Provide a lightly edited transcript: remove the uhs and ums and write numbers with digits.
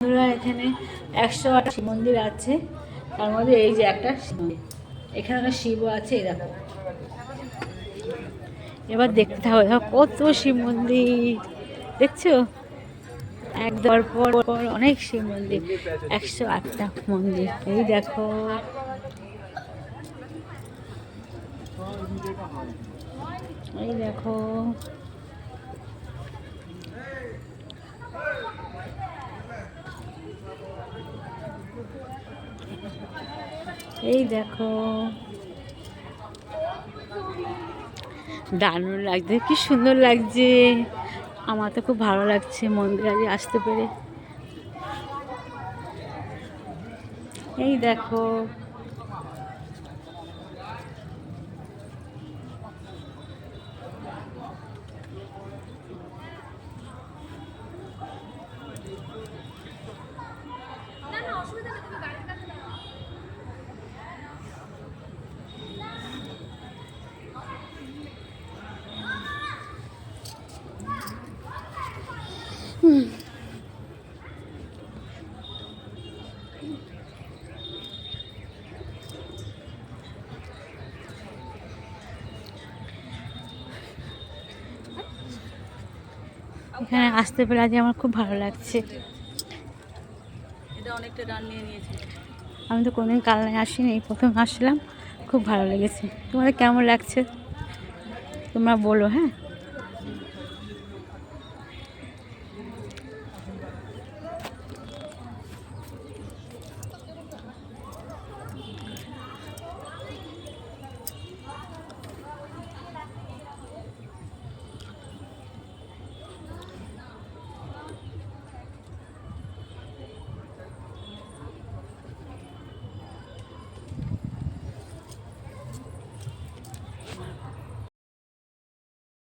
বন্ধুরা এখানে 108 শিব মন্দির আছে, তার মধ্যে এই যে একটা শিব মন্দির, এখানে একটা শিবও আছে। এই দেখো, এবার দেখতে থাকো, দেখো কত শিব মন্দির দেখছো, এক দেওয়ার পর পর অনেক শিব মন্দির, 108টা মন্দির। এই দেখো, এই দেখো, এই দেখো, দারুণ লাগছে, কি সুন্দর লাগছে। আমার তো খুব ভালো লাগছে মন্দিরে আজ আসতে পেরে। এই দেখো, এখানে আসতে পেরে আজ আমার খুব ভালো লাগছে। এটা অনেকটা রান নিয়ে নিয়েছে। আমি তো কোনোদিন কালনায় আসিনি, এই প্রথম আসলাম, খুব ভালো লেগেছে। তোমাদের কেমন লাগছে তোমরা বলো, হ্যাঁ।